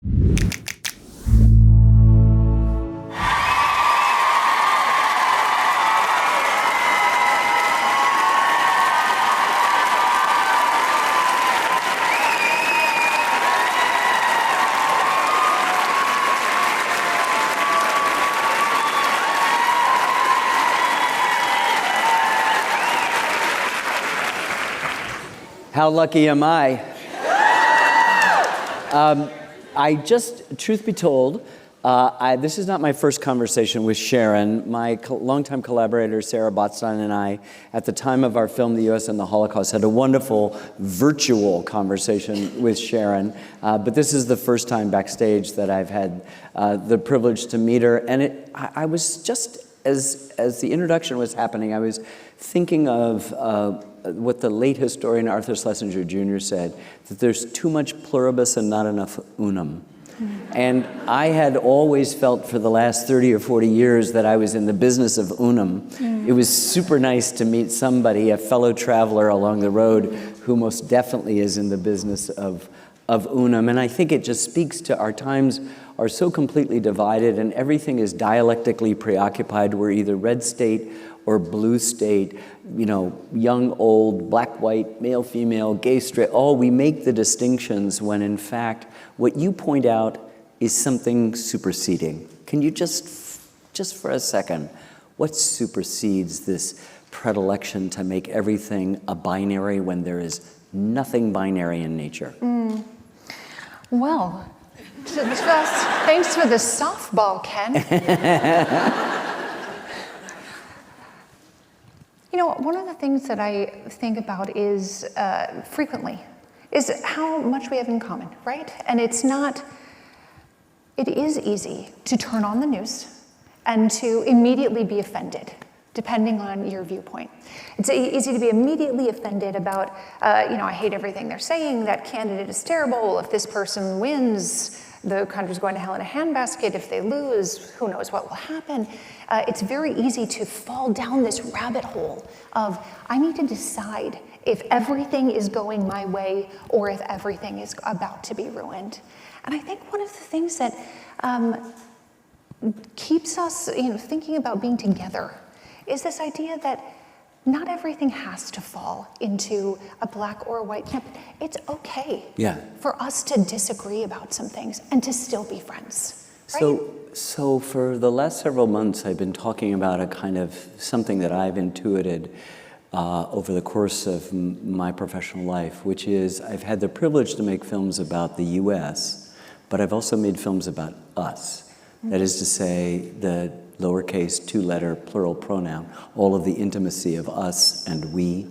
How lucky am I? Truth be told, this is not my first conversation with Sharon. My longtime collaborator, Sarah Botstein, and I, at the time of our film, The U.S. and the Holocaust, had a wonderful virtual conversation with Sharon. But this is the first time backstage that I've had the privilege to meet her. And I was just, as the introduction was happening, I was thinking of what the late historian Arthur Schlesinger Jr. said, that there's too much pluribus and not enough unum. And I had always felt for the last 30 or 40 years that I was in the business of unum. It was super nice to meet somebody, a fellow traveler along the road, who most definitely is in the business of unum. And I think it just speaks to our times are so completely divided and everything is dialectically preoccupied. We're either red state or blue state, you know, young, old, black, white, male, female, gay, straight, we make the distinctions when in fact, what you point out is something superseding. Can you just for a second, what supersedes this predilection to make everything a binary when there is nothing binary in nature? Well, thanks for the softball, Ken. You know, one of the things that I think about is frequently is how much we have in common, right? And it is easy to turn on the news and to immediately be offended, depending on your viewpoint. It's easy to be immediately offended about, I hate everything they're saying, that candidate is terrible, if this person wins, the country's going to hell in a handbasket. If they lose, who knows what will happen. It's very easy to fall down this rabbit hole of, I need to decide if everything is going my way or if everything is about to be ruined. And I think one of the things that keeps us thinking about being together is this idea that not everything has to fall into a black or a white camp. It's okay for us to disagree about some things and to still be friends, right? So for the last several months, I've been talking about a kind of something that I've intuited over the course of my professional life, which is I've had the privilege to make films about the U.S., but I've also made films about us. That is to say, the lowercase two-letter plural pronoun, all of the intimacy of us and we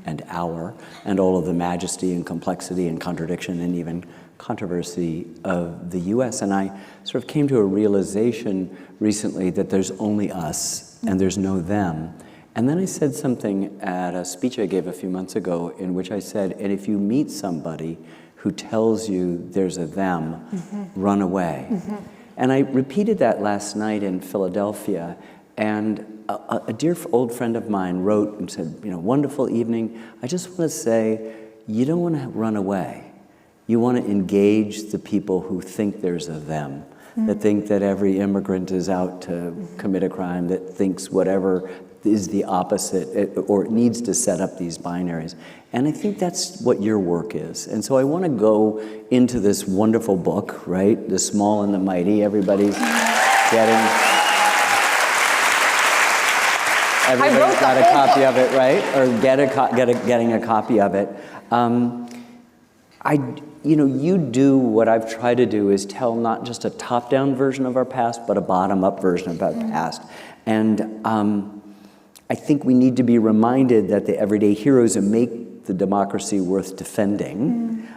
and our, and all of the majesty and complexity and contradiction and even controversy of the U.S. And I sort of came to a realization recently that there's only us and there's no them. And then I said something at a speech I gave a few months ago in which I said, and if you meet somebody who tells you there's a them, run away. And I repeated that last night in Philadelphia, and a dear old friend of mine wrote and said, wonderful evening. I just want to say, you don't want to run away. You want to engage the people who think there's a them, that think that every immigrant is out to commit a crime, that thinks whatever is the opposite or needs to set up these binaries. And I think that's what your work is. And so I want to go into this wonderful book, right? The Small and the Mighty. Everybody's got a copy of it, right? Or getting a copy of it. You do what I've tried to do is tell not just a top-down version of our past, but a bottom-up version of our past. And I think we need to be reminded that the everyday heroes who make the democracy worth defending,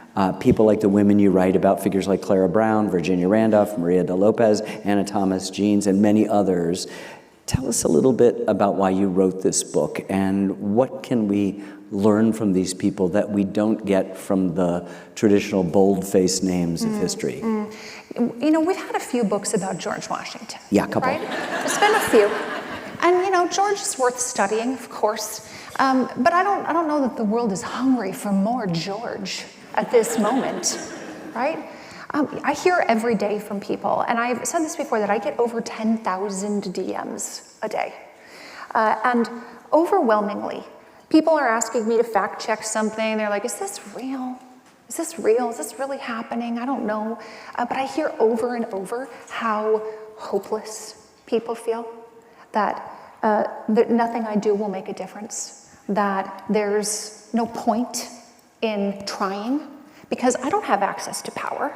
people like the women you write about, figures like Clara Brown, Virginia Randolph, Maria de Lopez, Anna Thomas Jeans, and many others. Tell us a little bit about why you wrote this book and what can we learn from these people that we don't get from the traditional bold-faced names of history. We've had a few books about George Washington. Yeah, a couple. Right? There's been a few. And, George is worth studying, of course. But I don't know that the world is hungry for more George at this moment, right? I hear every day from people, and I've said this before, that I get over 10,000 DMs a day. And overwhelmingly, people are asking me to fact check something. They're like, is this real? Is this real? Is this really happening? I don't know. But I hear over and over how hopeless people feel, that nothing I do will make a difference, that there's no point in trying because I don't have access to power.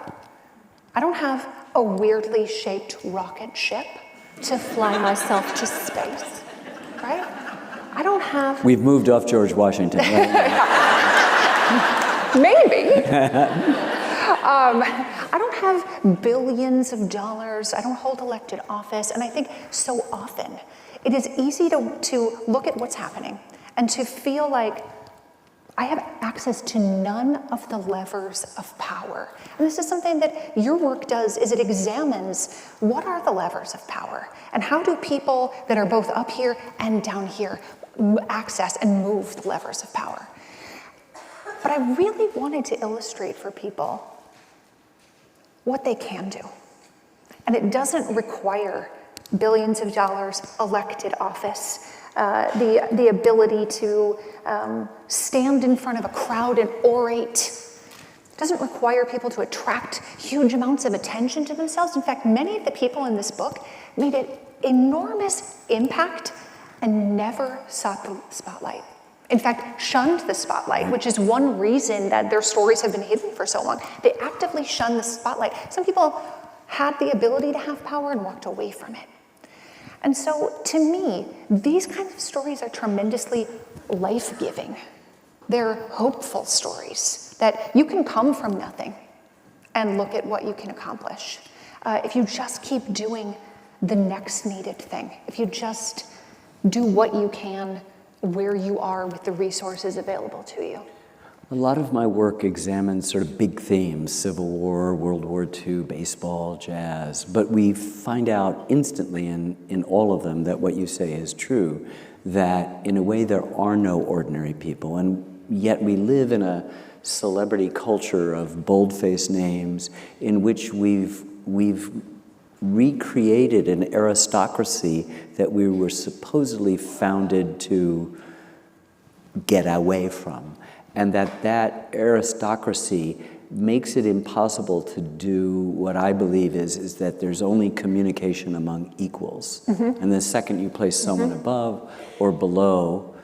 I don't have a weirdly shaped rocket ship to fly myself to space, right? I don't have... We've moved off George Washington. Right? Maybe. I don't have billions of dollars. I don't hold elected office. And I think so often it is easy to look at what's happening and to feel like I have access to none of the levers of power. And this is something that your work does, is it examines what are the levers of power and how do people that are both up here and down here access and move the levers of power. But I really wanted to illustrate for people what they can do. And it doesn't require billions of dollars, elected office, the ability to stand in front of a crowd and orate. It doesn't require people to attract huge amounts of attention to themselves. In fact, many of the people in this book made an enormous impact and never sought the spotlight. In fact, shunned the spotlight, which is one reason that their stories have been hidden for so long. They actively shunned the spotlight. Some people had the ability to have power and walked away from it. And so, to me, these kinds of stories are tremendously life-giving. They're hopeful stories that you can come from nothing and look at what you can accomplish. If you just keep doing the next needed thing, if you just do what you can where you are with the resources available to you. A lot of my work examines sort of big themes, Civil War, World War II, baseball, jazz, but we find out instantly in all of them that what you say is true, that in a way there are no ordinary people, and yet we live in a celebrity culture of bold-faced names in which we've recreated an aristocracy that we were supposedly founded to get away from. And that aristocracy makes it impossible to do what I believe is that there's only communication among equals. Mm-hmm. And the second you place someone above or below,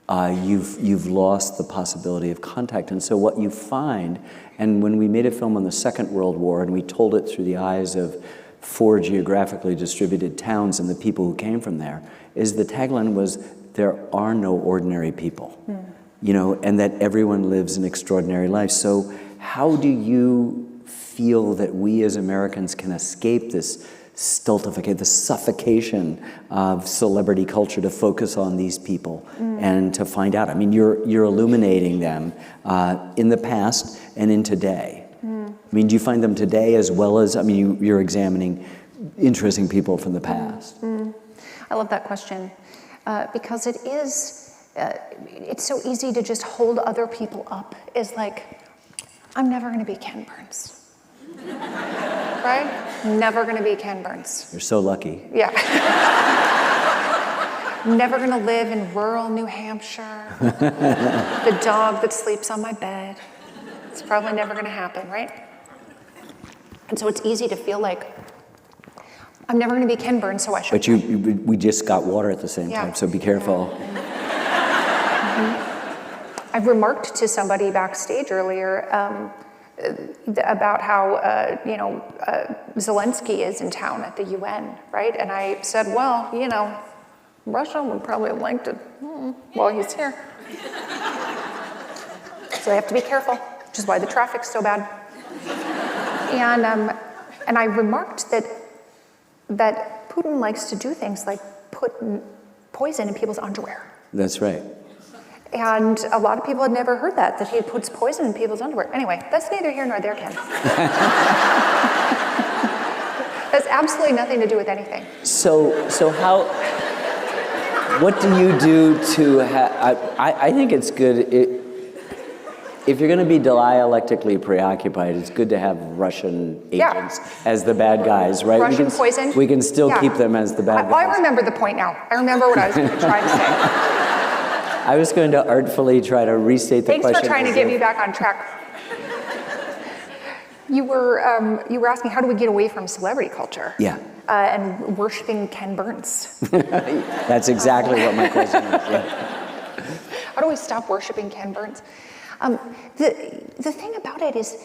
you've lost the possibility of contact. And so what you find, and when we made a film on the Second World War and we told it through the eyes of 4 geographically distributed towns and the people who came from there, is the tagline was, there are no ordinary people. You know, and that everyone lives an extraordinary life. So how do you feel that we as Americans can escape this stultification, the suffocation of celebrity culture to focus on these people and to find out? I mean, you're illuminating them in the past and in today. I mean, do you find them today as well as, I mean, you're examining interesting people from the past. I love that question because it is, it's so easy to just hold other people up. Is like, I'm never going to be Ken Burns, right? Never going to be Ken Burns. You're so lucky. Yeah. Never going to live in rural New Hampshire. The dog that sleeps on my bed. It's probably never going to happen, right? And so it's easy to feel like, I'm never going to be Ken Burns, so I should. But we just got water at the same time, so be careful. I've remarked to somebody backstage earlier about how, Zelensky is in town at the UN, right? And I said, well, you know, Russia would probably have liked it while he's here. So they have to be careful, which is why the traffic's so bad. And I remarked that Putin likes to do things like put poison in people's underwear. That's right. And a lot of people had never heard that he puts poison in people's underwear. Anyway, that's neither here nor there, Ken. That's absolutely nothing to do with anything. So what do you do to I think it's good, If you're going to be dialectically preoccupied, it's good to have Russian agents as the bad guys, right? Russian poison. We can still keep them as the bad guys. I remember the point now. I remember what I was going to try to say. I was going to artfully try to restate the question. Thanks for trying to get me back on track. You were asking, how do we get away from celebrity culture? Yeah. And worshiping Ken Burns. That's exactly what my question is. Yeah. How do we stop worshiping Ken Burns? The thing about it is,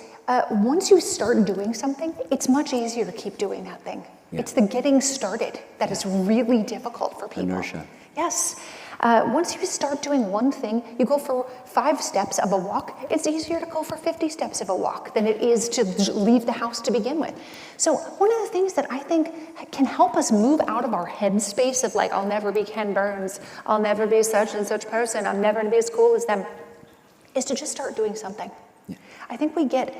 once you start doing something, it's much easier to keep doing that thing. Yeah. It's the getting started that is really difficult for people. Inertia. Yes. Once you start doing one thing, you go for 5 steps of a walk, it's easier to go for 50 steps of a walk than it is to leave the house to begin with. So one of the things that I think can help us move out of our headspace of like, I'll never be Ken Burns, I'll never be such and such person, I'm never gonna be as cool as them, is to just start doing something. Yeah. I think we get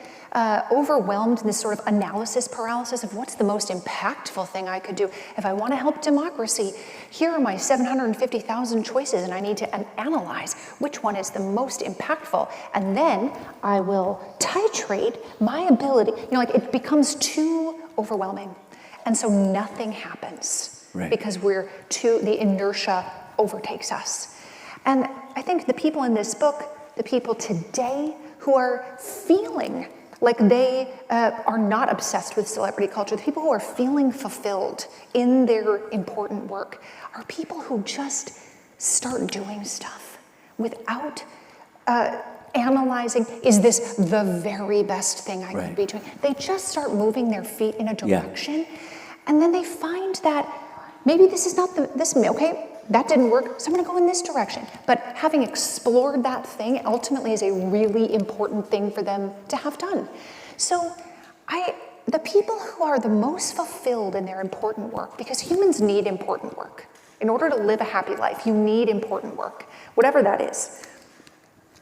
overwhelmed in this sort of analysis paralysis of what's the most impactful thing I could do. If I want to help democracy, here are my 750,000 choices, and I need to analyze which one is the most impactful. And then I will titrate my ability. Like it becomes too overwhelming. And so nothing happens because the inertia overtakes us. And I think the people in this book, the people today who are feeling like they are not obsessed with celebrity culture, the people who are feeling fulfilled in their important work are people who just start doing stuff without analyzing, is this the very best thing I could be doing? They just start moving their feet in a direction, and then they find that maybe this is not okay, that didn't work, so I'm gonna go in this direction. But having explored that thing ultimately is a really important thing for them to have done. So the people who are the most fulfilled in their important work, because humans need important work. In order to live a happy life, you need important work, whatever that is.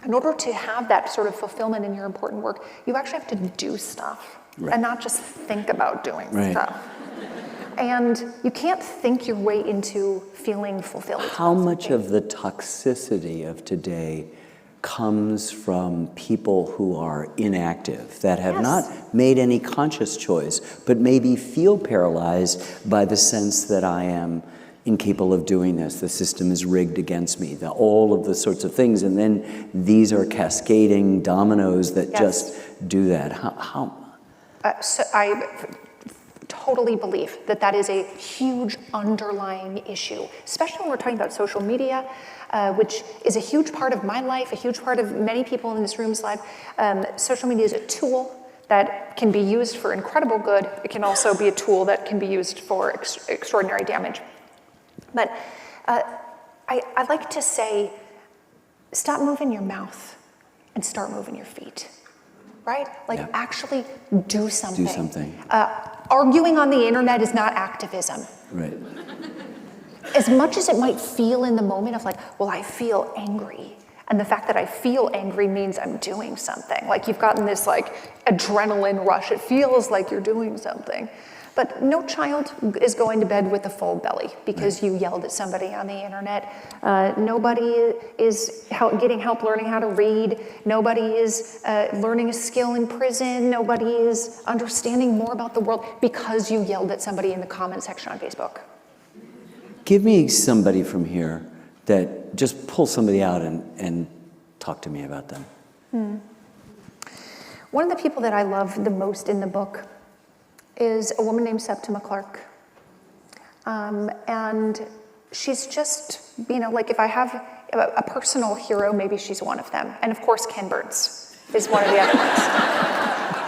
In order to have that sort of fulfillment in your important work, you actually have to do stuff and not just think about doing stuff. And you can't think your way into feeling fulfilled. How much of the toxicity of today comes from people who are inactive, that have not made any conscious choice, but maybe feel paralyzed by the sense that I am incapable of doing this, the system is rigged against me, all of the sorts of things, and then these are cascading dominoes that just do that. So I totally believe that is a huge underlying issue, especially when we're talking about social media, which is a huge part of my life, a huge part of many people in this room's life. Social media is a tool that can be used for incredible good. It can also be a tool that can be used for extraordinary damage. But I like to say, stop moving your mouth and start moving your feet. Right? Like actually do something. Do something. Arguing on the internet is not activism. Right. As much as it might feel in the moment of like, well, I feel angry. And the fact that I feel angry means I'm doing something. Like you've gotten this like adrenaline rush. It feels like you're doing something. But no child is going to bed with a full belly because you yelled at somebody on the internet. Nobody is getting help learning how to read. Nobody is learning a skill in prison. Nobody is understanding more about the world because you yelled at somebody in the comment section on Facebook. Give me somebody from here that just pull somebody out and talk to me about them. One of the people that I love the most in the book is a woman named Septima Clark. And she's just, like if I have a personal hero, maybe she's one of them. And of course, Ken Burns is one of the other ones.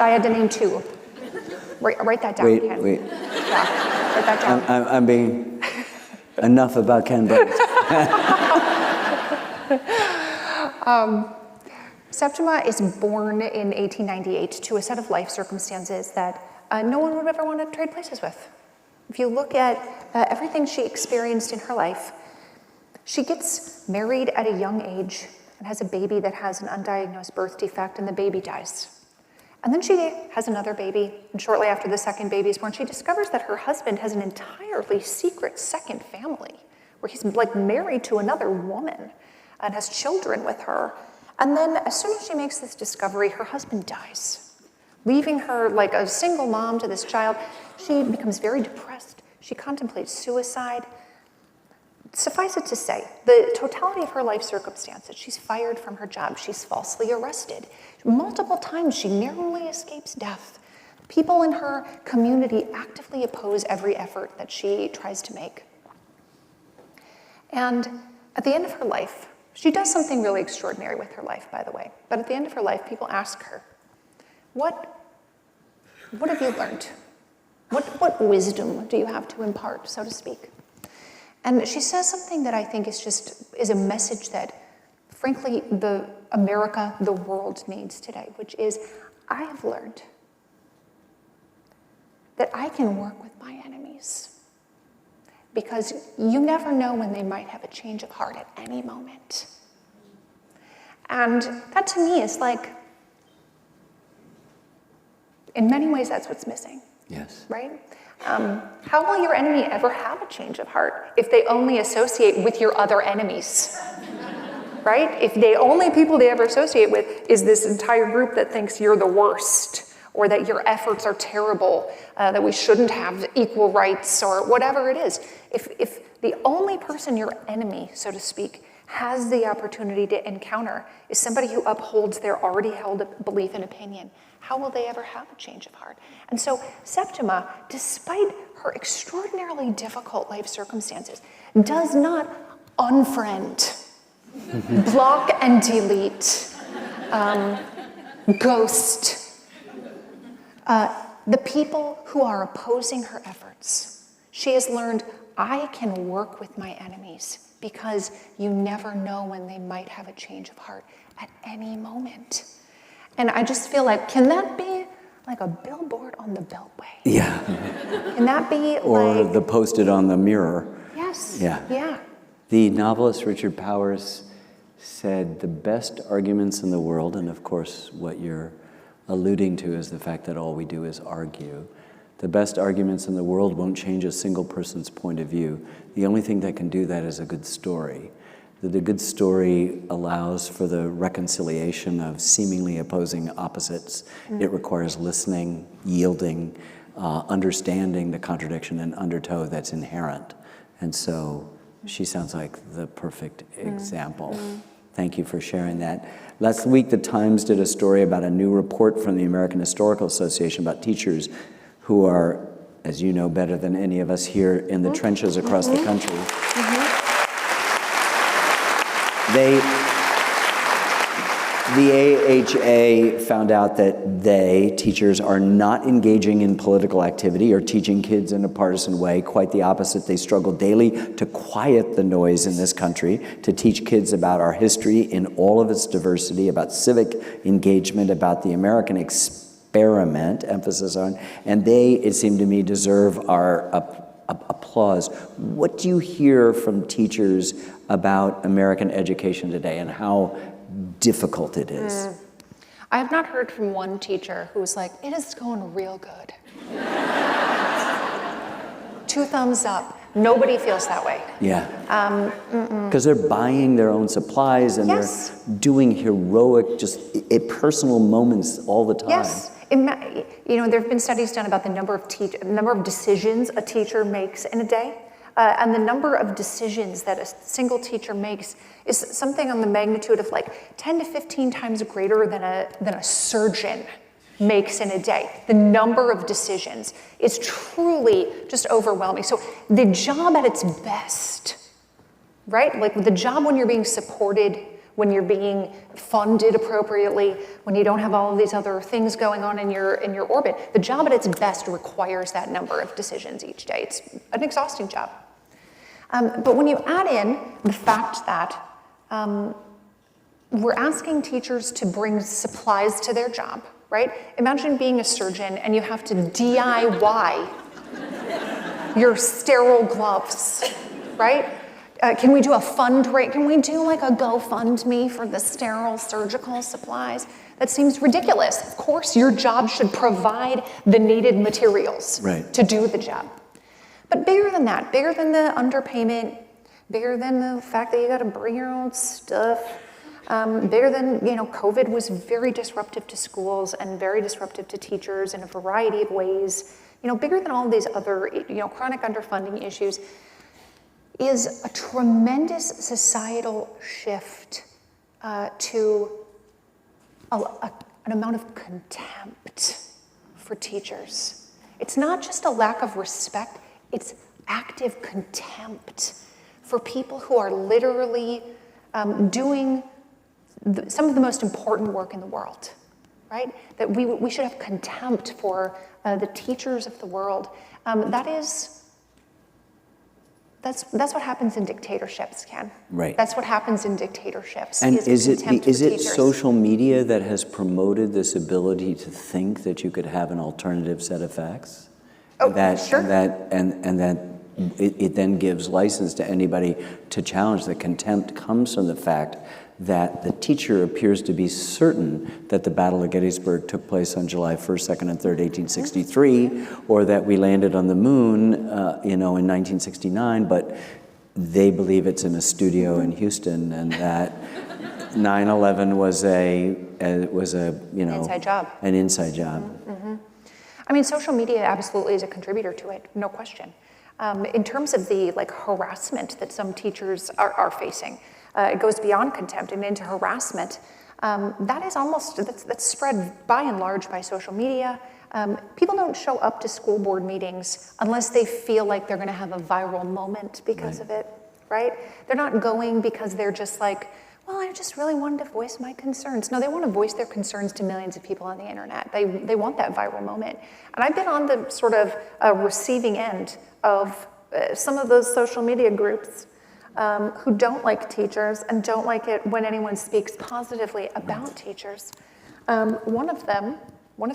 I had to name 2. Write that down, Ken. Wait. Yeah, write that down. I'm being enough about Ken Burns. Septima is born in 1898 to a set of life circumstances that no one would ever want to trade places with. If you look at everything she experienced in her life, she gets married at a young age and has a baby that has an undiagnosed birth defect, and the baby dies. And then she has another baby, and shortly after the second baby is born, she discovers that her husband has an entirely secret second family, where he's like married to another woman and has children with her. And then as soon as she makes this discovery, her husband dies, leaving her like a single mom to this child. She becomes very depressed. She contemplates suicide. Suffice it to say, the totality of her life circumstances, she's fired from her job, she's falsely arrested. Multiple times she narrowly escapes death. People in her community actively oppose every effort that she tries to make. And at the end of her life, she does something really extraordinary with her life, by the way. But at the end of her life, people ask her, what have you learned? What wisdom do you have to impart, so to speak? And she says something that I think is a message that, frankly, the world needs today, which is, I have learned that I can work with my enemies because you never know when they might have a change of heart at any moment. And that to me is like, in many ways, that's what's missing. Yes. Right? How will your enemy ever have a change of heart if they only associate with your other enemies? Right? If the only people they ever associate with is this entire group that thinks you're the worst, or that your efforts are terrible, that we shouldn't have equal rights, or whatever it is. If the only person your enemy, so to speak, has the opportunity to encounter is somebody who upholds their already held belief and opinion, how will they ever have a change of heart? And so Septima, despite her extraordinarily difficult life circumstances, does not unfriend, block and delete, ghost the people who are opposing her efforts. She has learned, I can work with my enemies because you never know when they might have a change of heart at any moment. And I just feel like, can that be like a billboard on the Beltway? Yeah. Can that be or like... the posted on the mirror. Yes. Yeah. Yeah. The novelist Richard Powers said the best arguments in the world, and of course what you're alluding to is the fact that all we do is argue. The best arguments in the world won't change a single person's point of view. The only thing that can do that is a good story. The good story allows for the reconciliation of seemingly opposing opposites. It requires listening, yielding, understanding the contradiction and undertow that's inherent. And so she sounds like the perfect example. Thank you for sharing that. Last week, the Times did a story about a new report from the American Historical Association about teachers who are, as you know better than any of us, here in the trenches across the country. The AHA found out that teachers, are not engaging in political activity or teaching kids in a partisan way. Quite the opposite. They struggle daily to quiet the noise in this country, to teach kids about our history in all of its diversity, about civic engagement, about the American experiment, emphasis on, and they, it seemed to me, deserve our applause. What do you hear from teachers about American education today and how difficult it is? I have not heard from one teacher who's like, it is going real good. 2 thumbs up. Nobody feels that way. Yeah. Because they're buying their own supplies and they're doing heroic, just personal moments all the time. Yes. You know, there have been studies done about the number of decisions a teacher makes in a day. And the number of decisions that a single teacher makes is something on the magnitude of like 10 to 15 times greater than a surgeon makes in a day. The number of decisions is truly just overwhelming. So the job at its best, right? Like the job when you're being supported, when you're being funded appropriately, when you don't have all of these other things going on in your orbit, the job at its best requires that number of decisions each day. It's an exhausting job. But when you add in the fact that we're asking teachers to bring supplies to their job, right? Imagine being a surgeon and you have to DIY your sterile gloves, right? Can we do a fundraiser? Can we do like a GoFundMe for the sterile surgical supplies? That seems ridiculous. Of course, your job should provide the needed materials to do the job. But bigger than that, bigger than the underpayment, bigger than the fact that you got to bring your own stuff, bigger than, COVID was very disruptive to schools and very disruptive to teachers in a variety of ways, bigger than all these other, chronic underfunding issues, is a tremendous societal shift to an amount of contempt for teachers. It's not just a lack of respect, it's active contempt for people who are literally doing some of the most important work in the world, right? That we should have contempt for the teachers of the world. That's what happens in dictatorships, Ken. Right. That's what happens in dictatorships. And is it teachers. social media that has promoted this ability to think that you could have an alternative set of facts? Oh, Sure. And that it then gives license to anybody to challenge. The contempt comes from the fact that the teacher appears to be certain that the Battle of Gettysburg took place on July 1st, 2nd, and 3rd, 1863, or that we landed on the moon, in 1969, but they believe it's in a studio in Houston, and that 9/11 was inside job. An inside job. Mm-hmm. I mean, social media absolutely is a contributor to it, no question. In terms of the harassment that some teachers are facing, it goes beyond contempt and into harassment. That's spread by and large by social media. People don't show up to school board meetings unless they feel like they're going to have a viral moment because of it, right? They're not going because they're just like, well, I just really wanted to voice my concerns. No, they want to voice their concerns to millions of people on the internet. They want that viral moment. And I've been on the sort of receiving end of some of those social media groups who don't like teachers and don't like it when anyone speaks positively about teachers. One of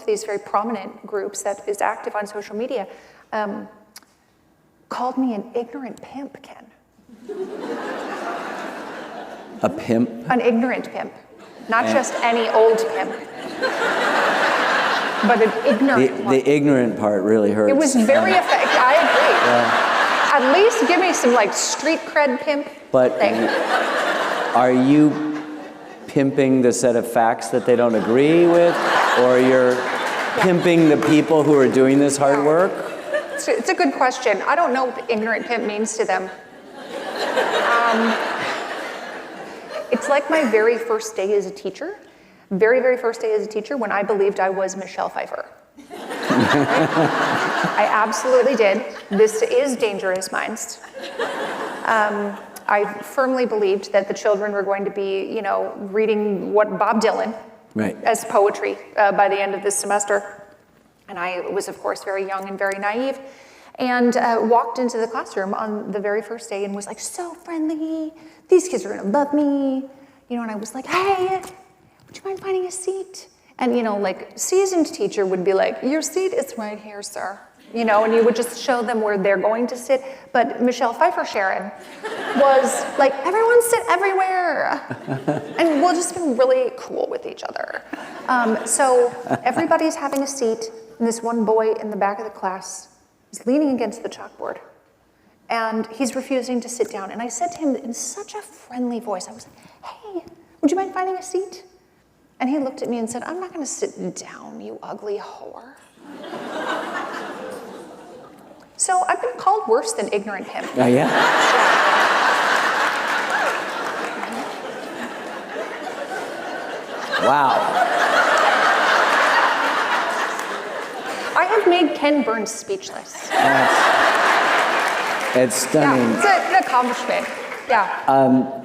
these very prominent groups that is active on social media, called me an ignorant pimp, Ken. A pimp? An ignorant pimp. Not just any old pimp, but an ignorant one. The ignorant part really hurts. It was very effective. I agree. Yeah. At least give me some street cred pimp But thing. Are you pimping the set of facts that they don't agree with, or you're pimping the people who are doing this hard work? It's a good question. I don't know what ignorant pimp means to them. It's like my very first day as a teacher. Very, very first day as a teacher when I believed I was Michelle Pfeiffer. I absolutely did. This is Dangerous Minds. I firmly believed that the children were going to be, reading what Bob Dylan as poetry by the end of this semester. And I was, of course, very young and very naive, and walked into the classroom on the very first day and was so friendly. These kids are going to love me. And I was like, hey, would you mind finding a seat? And, seasoned teacher would be like, your seat is right here, sir. And you would just show them where they're going to sit. But Michelle Pfeiffer Sharon was like, everyone sit everywhere. And we'll just be really cool with each other. So everybody's having a seat, and this one boy in the back of the class is leaning against the chalkboard. And he's refusing to sit down. And I said to him in such a friendly voice, I was like, hey, would you mind finding a seat? And he looked at me and said, I'm not going to sit down, you ugly whore. So I've been called worse than ignorant pimp. Oh, yeah? Wow. I have made Ken Burns speechless. It's stunning. Yeah, it's an accomplishment. Yeah.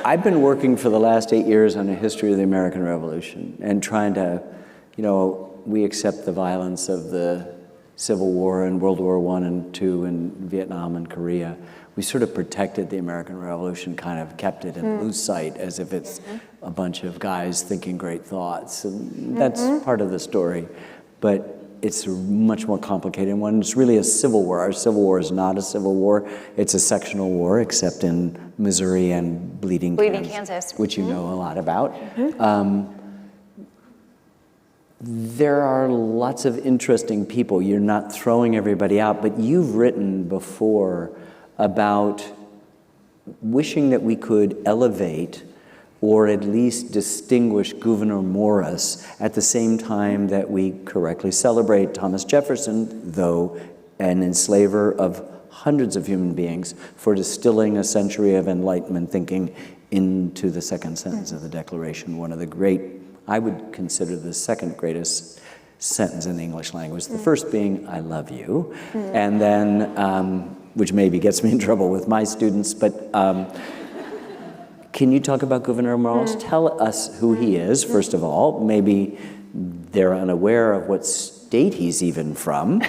I've been working for the last 8 years on a history of the American Revolution and trying to, we accept the violence of the Civil War and World War I and II and Vietnam and Korea. We sort of protected the American Revolution, kind of kept it in loose sight as if it's a bunch of guys thinking great thoughts. And that's part of the story. But it's a much more complicated one. It's really a civil war. Our Civil War is not a civil war. It's a sectional war, except in Missouri and Bleeding Kansas, which you know a lot about. There are lots of interesting people. You're not throwing everybody out, but you've written before about wishing that we could elevate or at least distinguish Gouverneur Morris at the same time that we correctly celebrate Thomas Jefferson, though an enslaver of hundreds of human beings, for distilling a century of Enlightenment thinking into the second sentence of the Declaration, one of the great, I would consider the second greatest sentence in the English language, the first being, I love you, and then, which maybe gets me in trouble with my students, but can you talk about Gouverneur Morris? Tell us who he is, first of all. Maybe they're unaware of what state he's even from,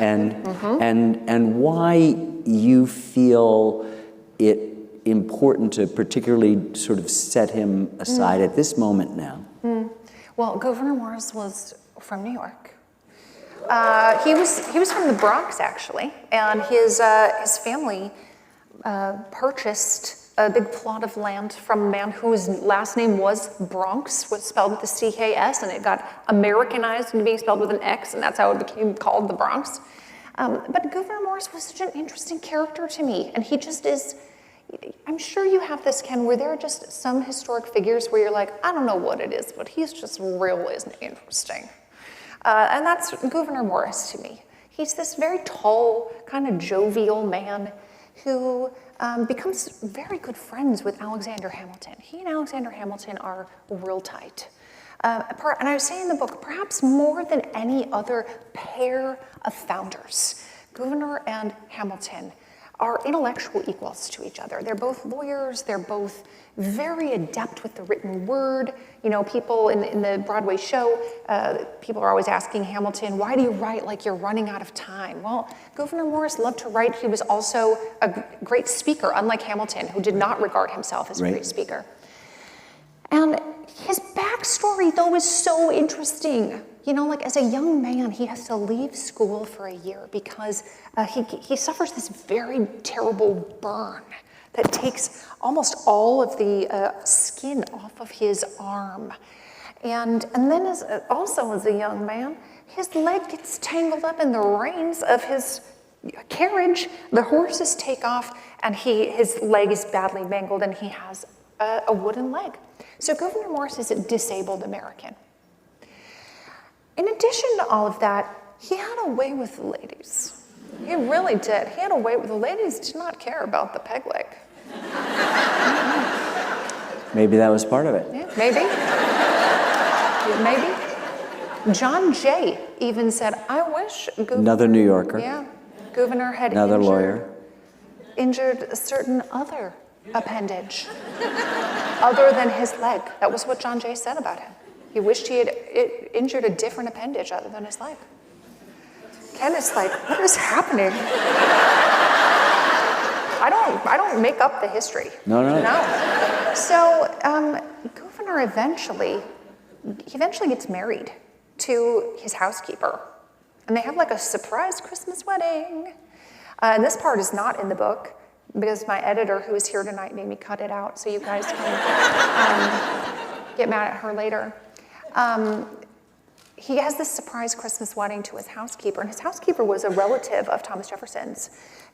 and why you feel it important to particularly sort of set him aside at this moment now. Well, Gouverneur Morris was from New York. He was from the Bronx, actually, and his family purchased a big plot of land from a man whose last name was Bronx, was spelled with a C-K-S, and it got Americanized into being spelled with an X, and that's how it became called the Bronx. But Gouverneur Morris was such an interesting character to me, and he just is, I'm sure you have this, Ken, where there are just some historic figures where you're like, I don't know what it is, but he's just really interesting. And that's Gouverneur Morris to me. He's this very tall, kind of jovial man who becomes very good friends with Alexander Hamilton. He and Alexander Hamilton are real tight. And I was saying in the book, perhaps more than any other pair of founders, Gouverneur and Hamilton are intellectual equals to each other. They're both lawyers, they're both very adept with the written word. You know, people in the Broadway show, people are always asking Hamilton, why do you write like you're running out of time? Well, Gouverneur Morris loved to write. He was also a great speaker, unlike Hamilton, who did not regard himself as a great speaker. And his backstory, though, is so interesting. You know, like as a young man, he has to leave school for a year because he suffers this very terrible burn that takes almost all of the skin off of his arm. And then also as a young man, his leg gets tangled up in the reins of his carriage. The horses take off and his leg is badly mangled and he has a wooden leg. So Gouverneur Morris is a disabled American. In addition to all of that, he had a way with the ladies. He really did. He had a way with the ladies, did not care about the peg leg. Maybe that was part of it. Yeah, maybe. Maybe. John Jay even said, I wish Another New Yorker. Yeah. Gouverneur had Another lawyer. Injured a certain other appendage other than his leg. That was what John Jay said about him. He wished he had injured a different appendage other than his leg. Ken is like, what is happening? I don't make up the history. No. So Gouverneur eventually gets married to his housekeeper. And they have like a surprise Christmas wedding. And this part is not in the book because my editor, who is here tonight, made me cut it out so you guys can get mad at her later. He has this surprise Christmas wedding to his housekeeper, and his housekeeper was a relative of Thomas Jefferson's.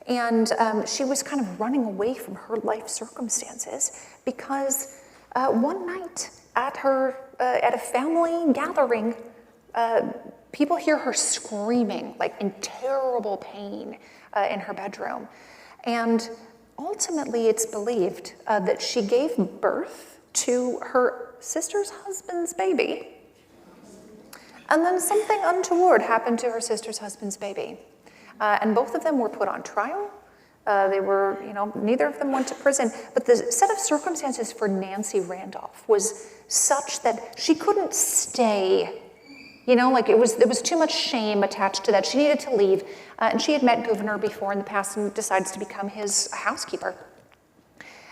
And she was kind of running away from her life circumstances because one night at a family gathering, people hear her screaming, like in terrible pain in her bedroom. And ultimately, it's believed that she gave birth to her sister's husband's baby. And then something untoward happened to her sister's husband's baby. And both of them were put on trial. They were, neither of them went to prison. But the set of circumstances for Nancy Randolph was such that she couldn't stay. There was too much shame attached to that. She needed to leave. And she had met Gouverneur before in the past and decides to become his housekeeper.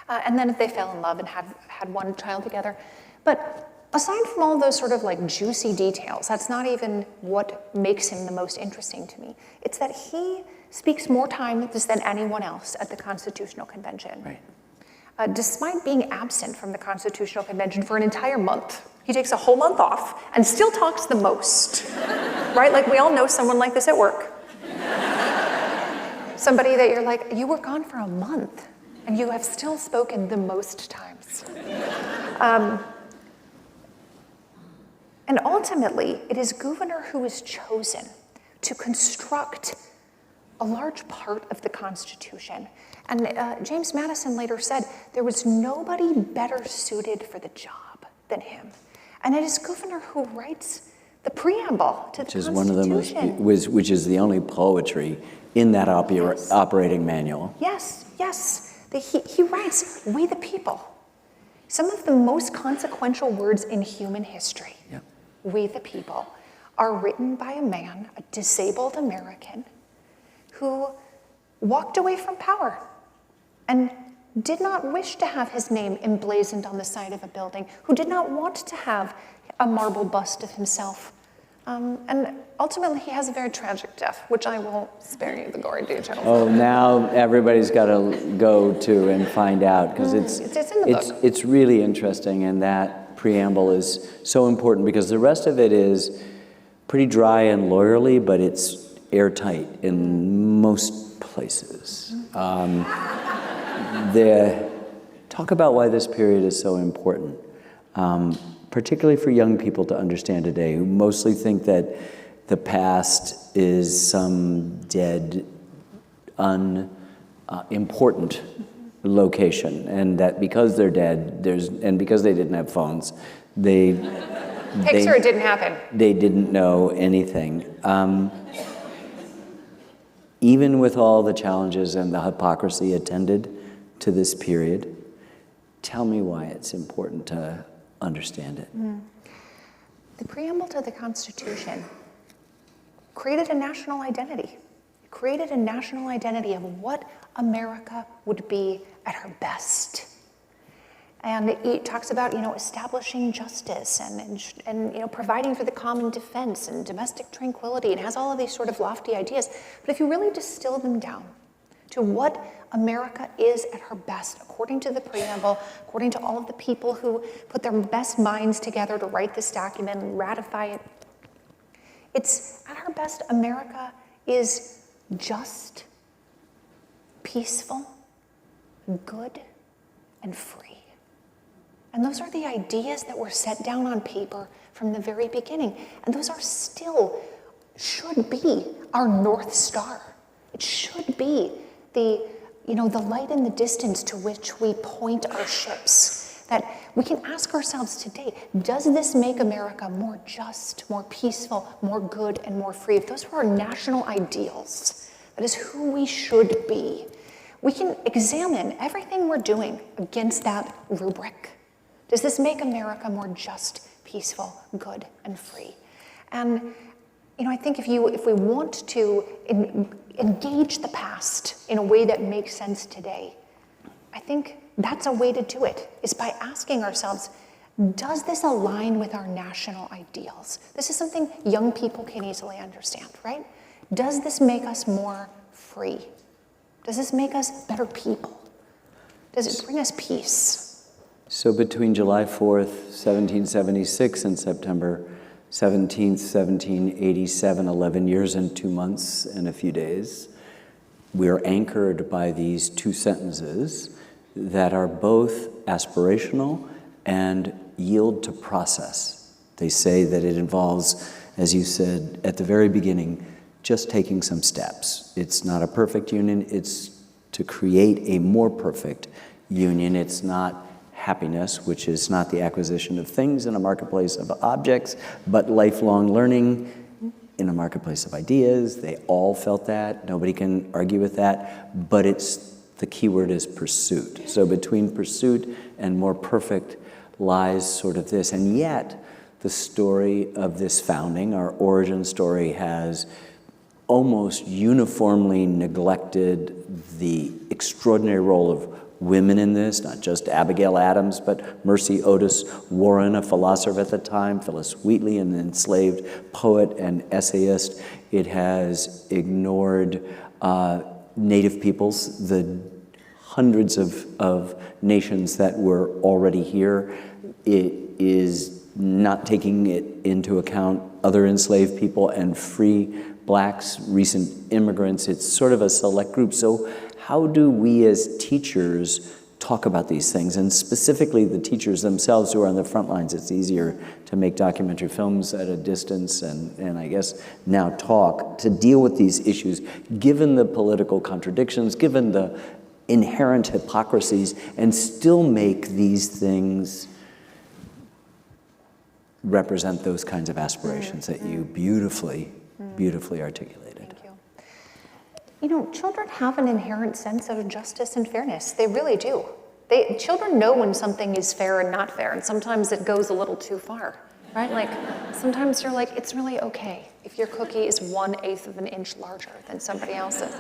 And then they fell in love and had one child together. But aside from all those sort of like juicy details, that's not even what makes him the most interesting to me. It's that he speaks more times than anyone else at the Constitutional Convention. Right. Despite being absent from the Constitutional Convention for an entire month, he takes a whole month off and still talks the most, right? Like we all know someone like this at work. Somebody that you're like, you were gone for a month. And you have still spoken the most times. And ultimately, it is governor who is chosen to construct a large part of the Constitution. And James Madison later said there was nobody better suited for the job than him. And it is governor who writes the preamble to the Constitution. One of the most, which is the only poetry in that operating manual. Yes, yes. He writes, "We the people." Some of the most consequential words in human history, "We the people," are written by a man, a disabled American, who walked away from power and did not wish to have his name emblazoned on the side of a building, who did not want to have a marble bust of himself. And ultimately, he has a very tragic death, which I won't spare you the gory details. Oh, now everybody's got to go to and find out, because it's in the book. It's really interesting, and that preamble is so important because the rest of it is pretty dry and lawyerly, but it's airtight in most places. Talk about why this period is so important, particularly for young people to understand today, who mostly think that the past is some dead, unimportant location, and that because they're dead, and because they didn't have phones, it didn't happen. They didn't know anything. Even with all the challenges and the hypocrisy attended to this period, tell me why it's important to understand it. The preamble to the Constitution created a national identity. It created a national identity of what America would be at her best. And it talks about, establishing justice and providing for the common defense and domestic tranquility. It has all of these sort of lofty ideas. But if you really distill them down to what America is at her best, according to the preamble, according to all of the people who put their best minds together to write this document and ratify it, it's at her best, America is just, peaceful, good, and free. And those are the ideas that were set down on paper from the very beginning. And those should be our North Star. It should be the light in the distance to which we point our ships. That we can ask ourselves today, does this make America more just, more peaceful, more good, and more free? If those were our national ideals, that is who we should be, we can examine everything we're doing against that rubric. Does this make America more just, peaceful, good, and free? And I think if we want to engage the past in a way that makes sense today, I think that's a way to do it, is by asking ourselves, does this align with our national ideals? This is something young people can easily understand, right? Does this make us more free? Does this make us better people? Does it bring us peace? So between July 4th, 1776 and September 17th, 1787, 11 years and 2 months and a few days, we are anchored by these two sentences that are both aspirational and yield to process. They say that it involves, as you said at the very beginning, just taking some steps. It's not a perfect union, it's to create a more perfect union. It's not happiness, which is not the acquisition of things in a marketplace of objects, but lifelong learning in a marketplace of ideas. They all felt that. Nobody can argue with that. But the key word is pursuit. So between pursuit and more perfect lies sort of this. And yet, the story of this founding, our origin story, has almost uniformly neglected the extraordinary role of women in this, not just Abigail Adams, but Mercy Otis Warren, a philosopher at the time, Phyllis Wheatley, an enslaved poet and essayist. It has ignored Native peoples, the hundreds of nations that were already here. It is not taking it into account other enslaved people and free blacks, recent immigrants. It's sort of a select group. So how do we as teachers talk about these things, and specifically the teachers themselves who are on the front lines? It's easier to make documentary films at a distance and I guess now talk to deal with these issues, given the political contradictions, given the inherent hypocrisies, and still make these things represent those kinds of aspirations that you beautifully articulated. Thank you. You know, children have an inherent sense of justice and fairness. They really do. Children know when something is fair and not fair, and sometimes it goes a little too far, right? Like, sometimes you're like, it's really okay if your cookie is 1/8 of an inch larger than somebody else's.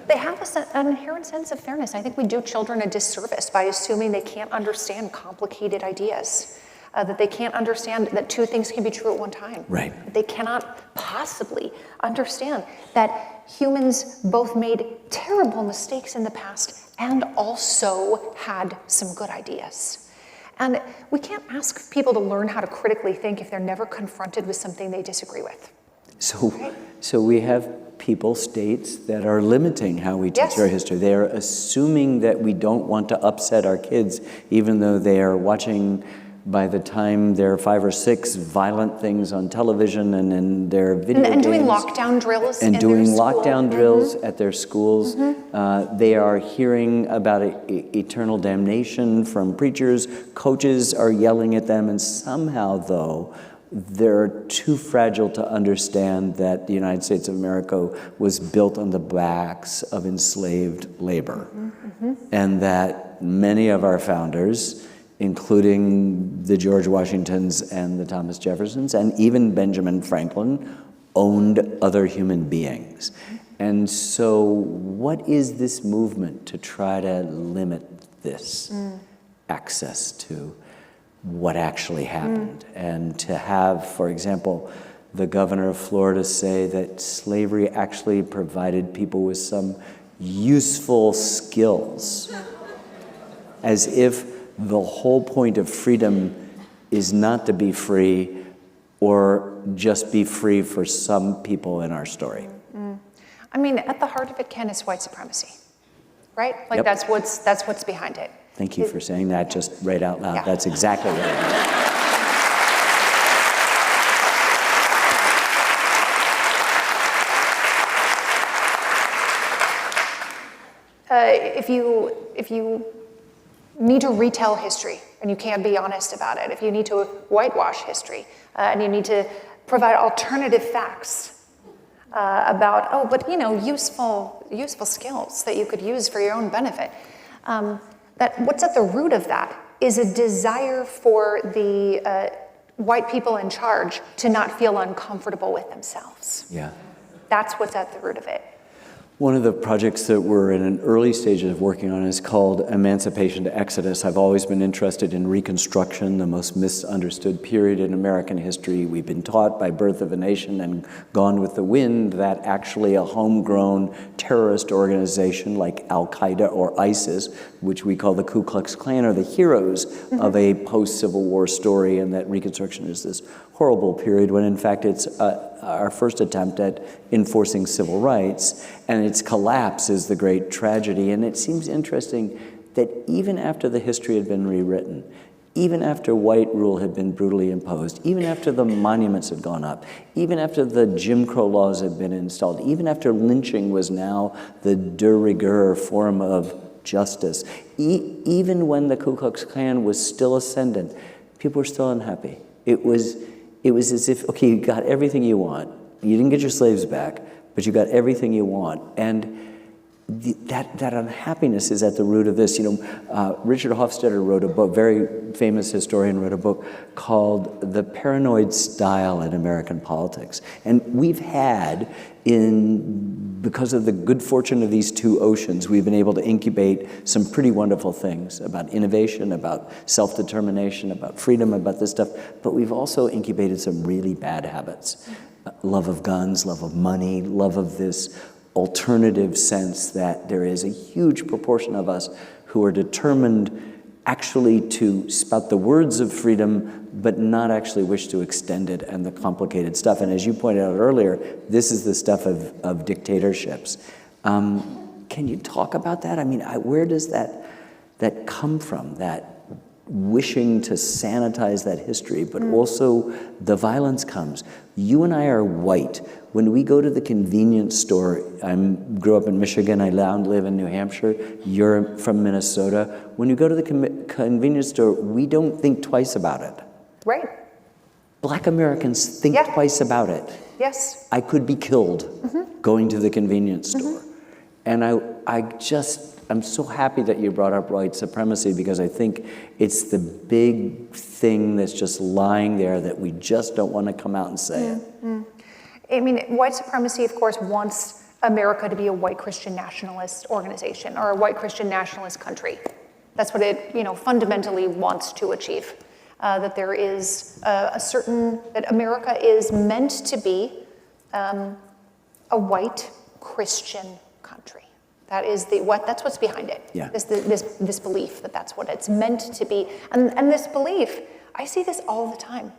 They have an inherent sense of fairness. I think we do children a disservice by assuming they can't understand complicated ideas. That they can't understand that two things can be true at one time. Right. They cannot possibly understand that humans both made terrible mistakes in the past and also had some good ideas. And we can't ask people to learn how to critically think if they're never confronted with something they disagree with. So we have people, states, that are limiting how we teach our history. They are assuming that we don't want to upset our kids, even though they are watching, by the time they're 5 or 6, violent things on television and in their video games. And doing lockdown drills and in doing their school. lockdown drills at their schools. They are hearing about eternal damnation from preachers. Coaches are yelling at them, and somehow, though, they're too fragile to understand that the United States of America was built on the backs of enslaved labor, and that many of our founders, including the George Washingtons and the Thomas Jeffersons, and even Benjamin Franklin, owned other human beings. And so what is this movement to try to limit this access to what actually happened? And to have, for example, the governor of Florida say that slavery actually provided people with some useful skills, as if the whole point of freedom is not to be free or just be free for some people in our story. I mean, at the heart of it, Ken, is white supremacy, right? Like that's what's behind it. Thank you for saying that just right out loud. That's exactly what it is. If you need to retell history and you can't be honest about it, if you need to whitewash history and you need to provide alternative facts about, useful skills that you could use for your own benefit, that what's at the root of that is a desire for the white people in charge to not feel uncomfortable with themselves. Yeah. That's what's at the root of it. One of the projects that we're in an early stage of working on is called Emancipation to Exodus. I've always been interested in Reconstruction, the most misunderstood period in American history. We've been taught by Birth of a Nation and Gone with the Wind that actually a homegrown terrorist organization like Al-Qaeda or ISIS, which we call the Ku Klux Klan, are the heroes of a post-Civil War story, and that Reconstruction is this horrible period when in fact it's our first attempt at enforcing civil rights, and its collapse is the great tragedy. And it seems interesting that even after the history had been rewritten, even after white rule had been brutally imposed, even after the monuments had gone up, even after the Jim Crow laws had been installed, even after lynching was now the de rigueur form of justice, even when the Ku Klux Klan was still ascendant, people were still unhappy. It was as if, okay, you got everything you want. You didn't get your slaves back, but you got everything you want. And that unhappiness is at the root of this. Richard Hofstadter wrote a book, very famous historian, wrote a book called The Paranoid Style in American Politics. And we've had, because of the good fortune of these two oceans, we've been able to incubate some pretty wonderful things about innovation, about self-determination, about freedom, about this stuff. But we've also incubated some really bad habits. Love of guns, love of money, love of this alternative sense that there is a huge proportion of us who are determined actually to spout the words of freedom, but not actually wish to extend it, and the complicated stuff. And as you pointed out earlier, this is the stuff of dictatorships. can you talk about that? I mean, where does that come from, that wishing to sanitize that history, but also the violence comes. You and I are white. When we go to the convenience store, I grew up in Michigan, I now live in New Hampshire, you're from Minnesota. When you go to the convenience store, we don't think twice about it. Right. Black Americans think twice about it. Yes. I could be killed going to the convenience store. And I'm so happy that you brought up white supremacy, because I think it's the big thing that's just lying there that we just don't want to come out and say it. I mean, white supremacy, of course, wants America to be a white Christian nationalist organization or a white Christian nationalist country. That's what it, fundamentally wants to achieve. That there is that America is meant to be a white Christian country. That is that's what's behind it. Yeah. This belief that that's what it's meant to be. And this belief, I see this all the time.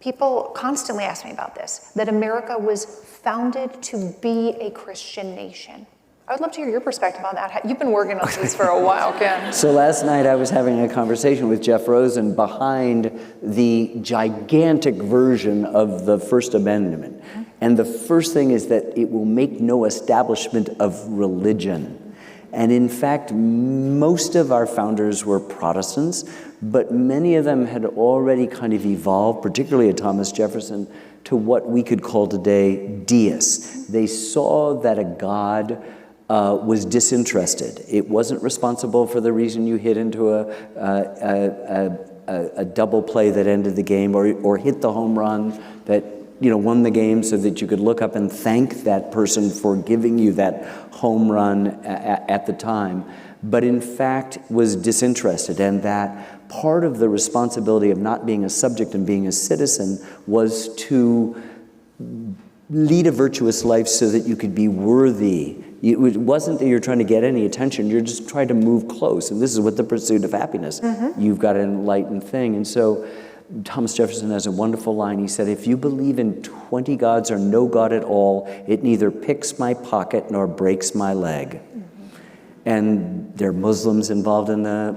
People constantly ask me about this, that America was founded to be a Christian nation. I would love to hear your perspective on that. You've been working on this for a while, Ken. So last night I was having a conversation with Jeff Rosen behind the gigantic version of the First Amendment. And the first thing is that it will make no establishment of religion. And in fact, most of our founders were Protestants, but many of them had already kind of evolved, particularly Thomas Jefferson, to what we could call today deists. They saw that a God was disinterested. It wasn't responsible for the reason you hit into a double play that ended the game, or hit the home run that won the game, so that you could look up and thank that person for giving you that home run at the time, but in fact was disinterested. And that part of the responsibility of not being a subject and being a citizen was to lead a virtuous life so that you could be worthy. It wasn't that you're trying to get any attention, you're just trying to move close. And this is what the pursuit of happiness. You've got an enlightened thing. And so Thomas Jefferson has a wonderful line. He said, if you believe in 20 gods or no God at all, it neither picks my pocket nor breaks my leg. And there are Muslims involved in the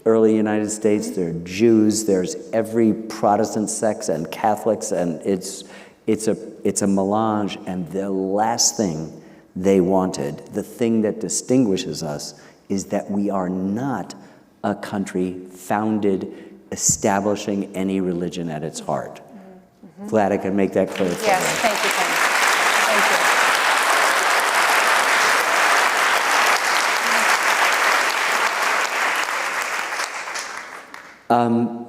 early United States, there are Jews, there's every Protestant sect and Catholics, and it's a melange. And the last thing they wanted, the thing that distinguishes us, is that we are not a country founded establishing any religion at its heart. Glad I could make that clear. Yes, thank you, Ken. Thank you.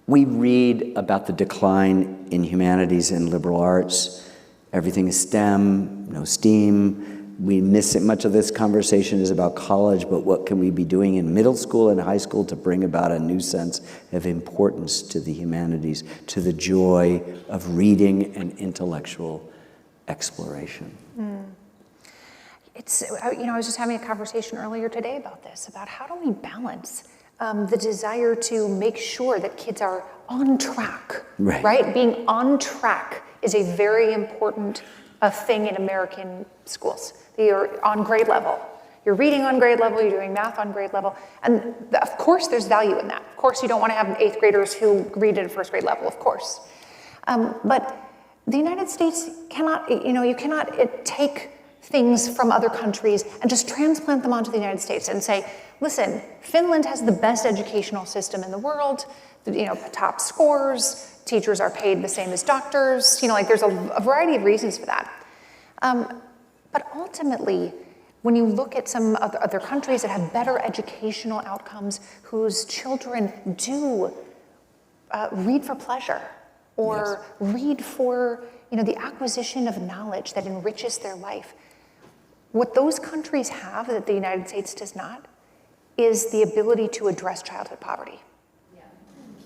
We read about the decline in humanities and liberal arts. Everything is STEM, no STEAM. We miss it. Much of this conversation is about college, but what can we be doing in middle school and high school to bring about a new sense of importance to the humanities, to the joy of reading and intellectual exploration? I was just having a conversation earlier today about this, about how do we balance the desire to make sure that kids are on track, right? Being on track is a very important thing in American schools. You're on grade level. You're reading on grade level, you're doing math on grade level. And of course there's value in that. Of course you don't want to have 8th graders who read at first grade level, of course. But the United States cannot, you cannot take things from other countries and just transplant them onto the United States and say, listen, Finland has the best educational system in the world, top scores, teachers are paid the same as doctors, there's a variety of reasons for that. But ultimately, when you look at some other countries that have better educational outcomes, whose children do read for pleasure, or read for the acquisition of knowledge that enriches their life, what those countries have that the United States does not is the ability to address childhood poverty.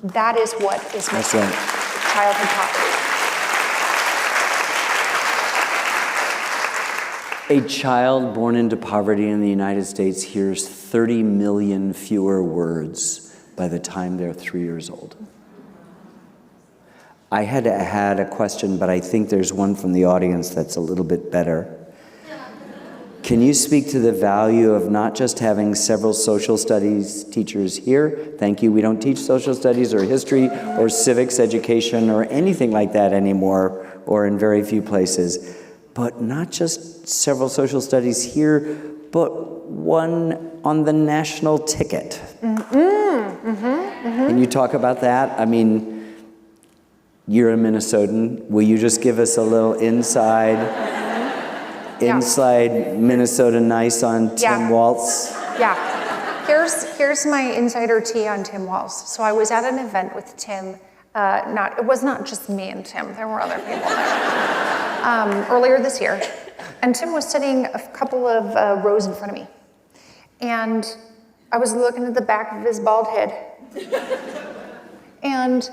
That is what is missing. Childhood poverty. A child born into poverty in the United States hears 30 million fewer words by the time they're 3 years old. I had a question, but I think there's one from the audience that's a little bit better. Can you speak to the value of not just having several social studies teachers here? Thank you. We don't teach social studies or history or civics education or anything like that anymore, or in very few places. But not just several social studies here, but one on the national ticket. Can you talk about that? I mean, you're a Minnesotan. Will you just give us a little inside Minnesota nice on Tim Walz? Yeah. Here's my insider tea on Tim Walz. So I was at an event with Tim. It was not just me and Tim. There were other people there. Earlier this year, and Tim was sitting a couple of rows in front of me, and I was looking at the back of his bald head, and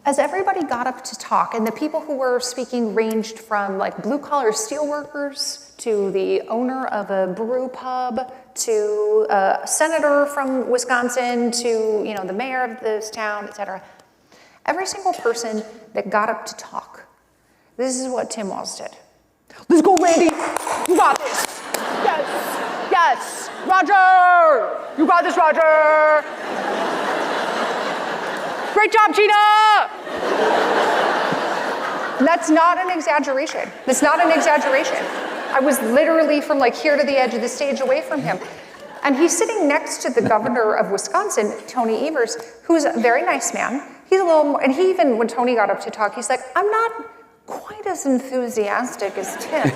as everybody got up to talk, and the people who were speaking ranged from like blue-collar steelworkers to the owner of a brew pub to a senator from Wisconsin to the mayor of this town, etc. Every single person that got up to talk, this is what Tim Walz did. Let's go, Randy. You got this. Yes. Roger. You got this, Roger. Great job, Gina! And that's not an exaggeration. I was literally from like here to the edge of the stage away from him. And he's sitting next to the governor of Wisconsin, Tony Evers, who's a very nice man. He's a little more, and he even, when Tony got up to talk, he's like, I'm not quite as enthusiastic as Tim.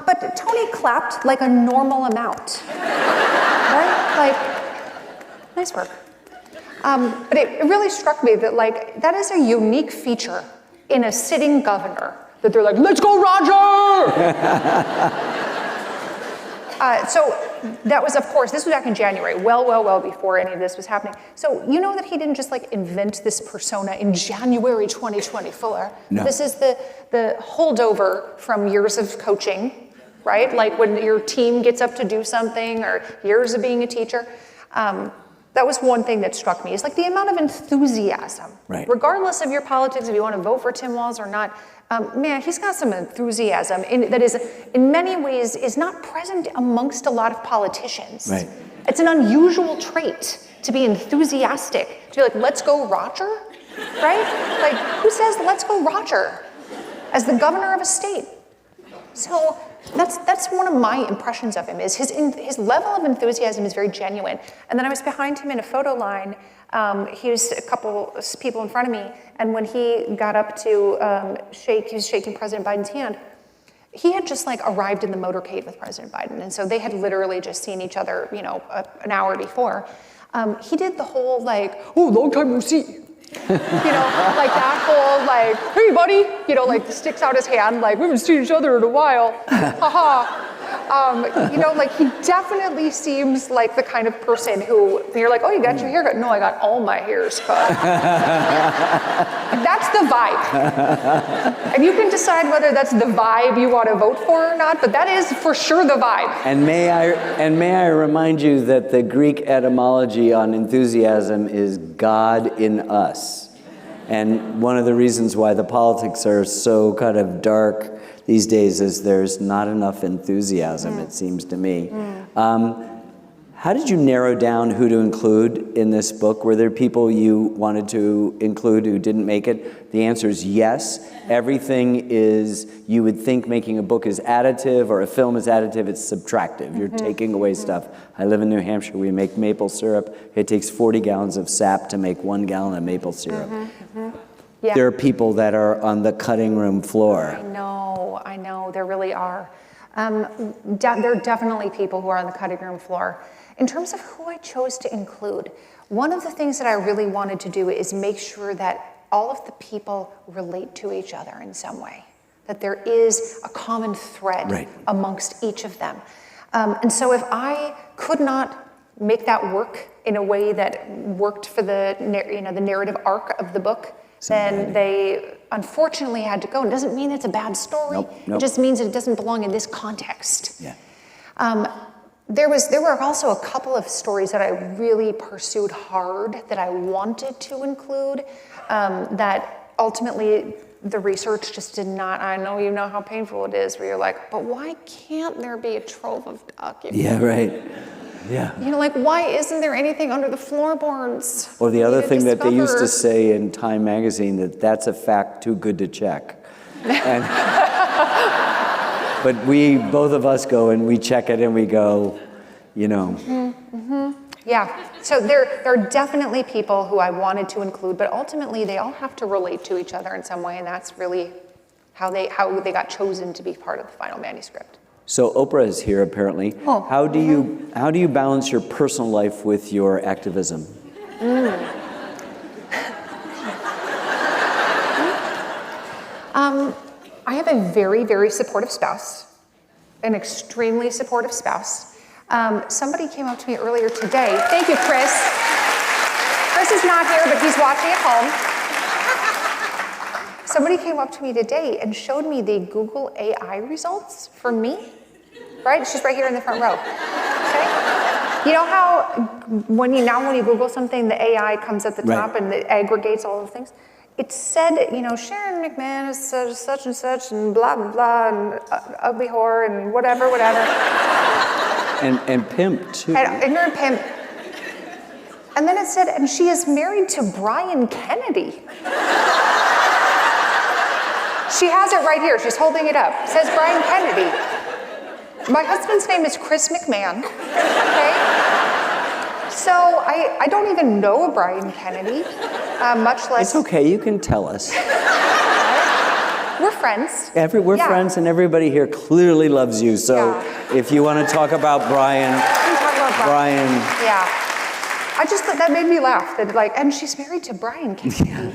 But Tony clapped like a normal amount, right? Like, nice work. But it really struck me that like that is a unique feature in a sitting governor, that they're like, let's go, Roger! So that was, of course, this was back in January, well before any of this was happening. So you know that he didn't just like invent this persona in January 2024. No. This is the holdover from years of coaching, right? Like when your team gets up to do something or years of being a teacher. That was one thing that struck me, is like the amount of enthusiasm. Right. Regardless of your politics, if you want to vote for Tim Walz or not, man, he's got some enthusiasm that is, in many ways, is not present amongst a lot of politicians. Right. It's an unusual trait to be enthusiastic, to be like, let's go Roger, right? Like, who says let's go Roger as the governor of a state? So that's one of my impressions of him, is his level of enthusiasm is very genuine. And then I was behind him in a photo line. He was a couple people in front of me, and when he got up to he was shaking President Biden's hand. He had just like arrived in the motorcade with President Biden, and so they had literally just seen each other, an hour before. He did the whole like, oh, long time no see. Like that whole like, hey buddy, like sticks out his hand like, we haven't seen each other in a while, haha. Like he definitely seems like the kind of person who, you're like, oh, you got your hair cut? No, I got all my hairs cut. That's the vibe. And you can decide whether that's the vibe you want to vote for or not, but that is for sure the vibe. And may I remind you that the Greek etymology on enthusiasm is God in us. And one of the reasons why the politics are so kind of dark these days is there's not enough enthusiasm, it seems to me. How did you narrow down who to include in this book? Were there people you wanted to include who didn't make it? The answer is yes. Everything is, you would think making a book is additive or a film is additive, it's subtractive. You're taking away stuff. I live in New Hampshire, we make maple syrup. It takes 40 gallons of sap to make 1 gallon of maple syrup. Yeah. There are people that are on the cutting room floor. I know, there really are. There are definitely people who are on the cutting room floor. In terms of who I chose to include, one of the things that I really wanted to do is make sure that all of the people relate to each other in some way, that there is a common thread amongst each of them. And so if I could not make that work in a way that worked for the narrative arc of the book, then they unfortunately had to go. It doesn't mean it's a bad story. Nope. It just means that it doesn't belong in this context. Yeah. There were also a couple of stories that I really pursued hard that I wanted to include, that ultimately the research just did not, I know you know how painful it is, where you're like, but why can't there be a trove of documents? Yeah, right. Yeah. You know, like, why isn't there anything under the floorboards? Or the other thing that they used to discover? say in Time magazine, that's a fact too good to check. And, but both of us go and we check it and we go, you know. Yeah, so there are definitely people who I wanted to include, but ultimately they all have to relate to each other in some way, and that's really how they got chosen to be part of the final manuscript. So Oprah is here apparently. Oh. How do you balance your personal life with your activism? I have a very, very supportive spouse, an extremely supportive spouse. Somebody came up to me earlier today. Thank you, Chris. Chris is not here, but he's watching at home. Somebody came up to me today and showed me the Google AI results for me. Right? She's right here in the front row. Okay? You know how when you Google something, the AI comes at the top Right. and it aggregates all the things? It said, you know, Sharon McMahon is such and such and blah, blah, blah, and ugly whore and whatever. And pimp too. And ignorant pimp. And then it said, and she is married to Brian Kennedy. She has it right here. She's holding it up. It says Brian Kennedy. My husband's name is Chris McMahon. Okay? So I don't even know a Brian Kennedy, much less. It's okay, you can tell us. We're friends. We're Yeah. friends, and everybody here clearly loves you. So Yeah. if you want to talk about Brian, We can talk about Brian. Yeah. I just thought that made me laugh. That and she's married to Brian Kennedy.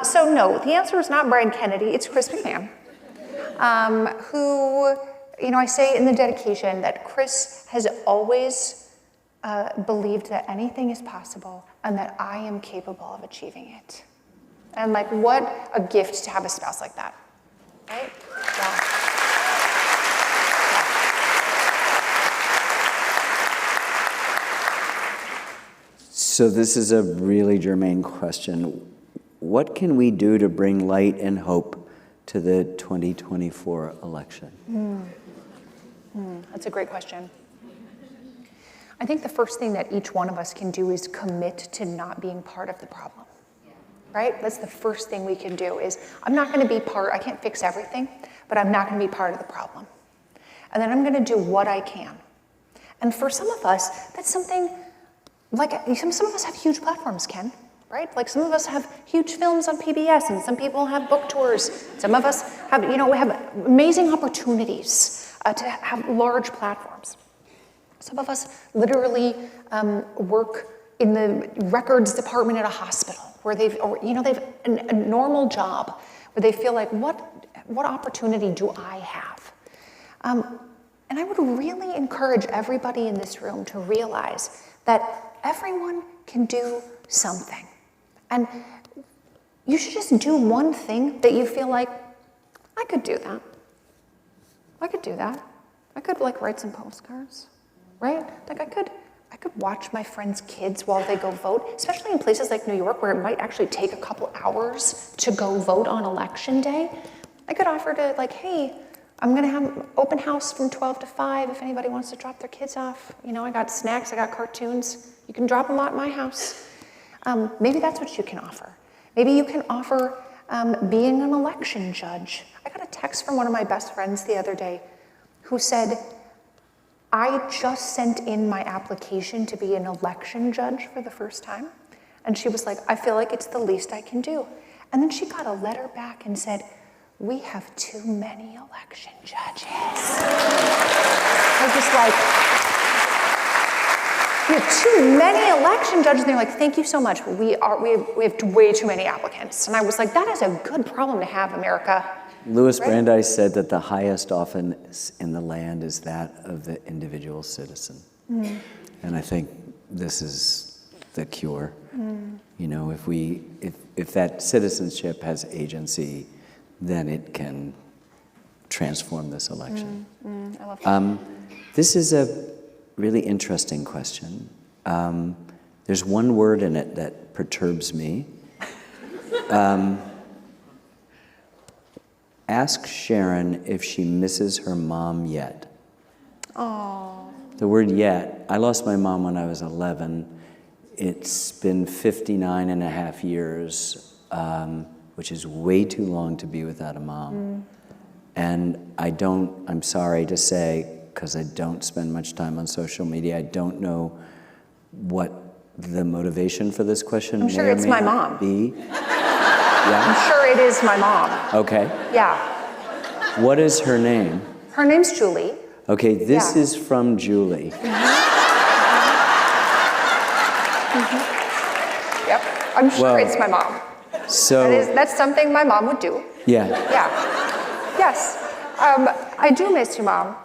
So no, the answer is not Brian Kennedy. It's Chris McMahon, who, you know, I say in the dedication that Chris has always believed that anything is possible and that I am capable of achieving it. And like, what a gift to have a spouse like that, right? Yeah. So this is a really germane question. What can we do to bring light and hope to the 2024 election? That's a great question. I think the first thing that each one of us can do is commit to not being part of the problem, right? That's the first thing we can do is, I'm not gonna be part, I can't fix everything, but I'm not gonna be part of the problem. And then I'm gonna do what I can. And for some of us, that's something, like some of us have huge platforms, Ken, right? Like some of us have huge films on PBS, and some people have book tours. Some of us have, we have amazing opportunities to have large platforms. Some of us literally work in the records department at a hospital where they've a normal job where they feel like, what opportunity do I have? And I would really encourage everybody in this room to realize that everyone can do something. And you should just do one thing that you feel like, I could do that. I could do that. I could like write some postcards, right? Like I could watch my friends' kids while they go vote, especially in places like New York where it might actually take a couple hours to go vote on election day. I could offer to like, hey, I'm gonna have open house from 12 to 5 if anybody wants to drop their kids off. You know, I got snacks, I got cartoons. You can drop them at my house. Maybe that's what you can offer. Maybe you can offer being an election judge. I got a text from one of my best friends the other day who said, I just sent in my application to be an election judge for the first time. And she was like, I feel like it's the least I can do. And then she got a letter back and said, we have too many election judges. I was just like, we have too many election judges. And they're like, thank you so much. We have way too many applicants. And I was like, that is a good problem to have, America. Louis Right? Brandeis said that the highest office in the land is that of the individual citizen. And I think this is the cure. You know, if that citizenship has agency, then it can transform this election. I love that. This is a really interesting question. There's one word in it that perturbs me. Ask Sharon if she misses her mom yet. Oh. The word yet, I lost my mom when I was 11. It's been 59 and a half years, which is way too long to be without a mom. And I'm sorry to say, because I don't spend much time on social media, I don't know what the motivation for this question I'm sure it's my mom. Be. Yeah? I'm sure it is my mom. Okay. Yeah. What is her name? Her name's Julie. Okay, this is from Julie. Yep. I'm sure it's my mom. So That's something my mom would do. yeah. Yeah. Yes. I do miss you, Mom.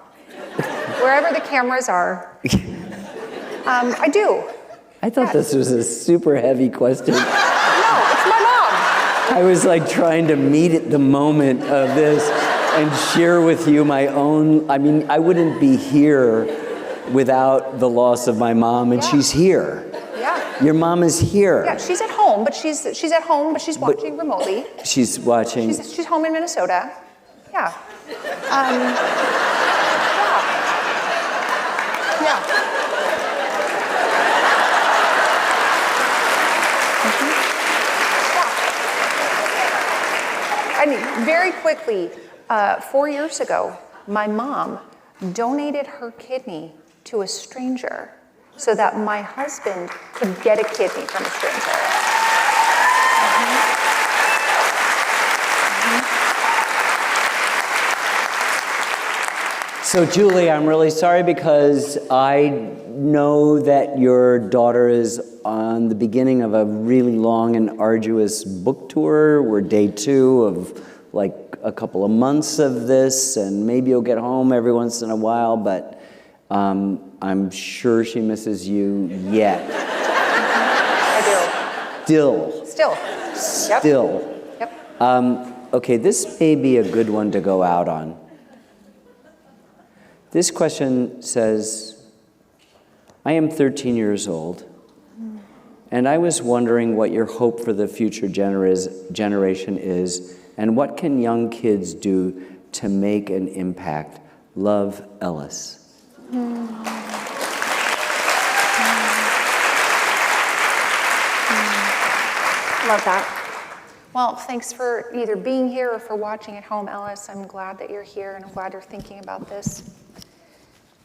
Wherever the cameras are. I do. I thought this was a super heavy question. No, it's my mom. I was like trying to meet at the moment of this and share with you my own. I mean, I wouldn't be here without the loss of my mom, and she's here. Yeah. Your mom is here. Yeah, she's at home, but she's at home, but she's watching remotely. She's watching. She's home in Minnesota. Yeah. Yeah. And very quickly, 4 years ago, my mom donated her kidney to a stranger so that my husband could get a kidney from a stranger. So, Julie, I'm really sorry because I know that your daughter is on the beginning of a really long and arduous book tour. We're day 2 of like a couple of months of this, and maybe you'll get home every once in a while, but I'm sure she misses you yet. I Still. do. Still. Still. Yep. Okay, this may be a good one to go out on. This question says, I am 13 years old, and I was wondering what your hope for the future generation is, and what can young kids do to make an impact? Love, Ellis. Love that. Well, thanks for either being here or for watching at home, Ellis. I'm glad that you're here, and I'm glad you're thinking about this.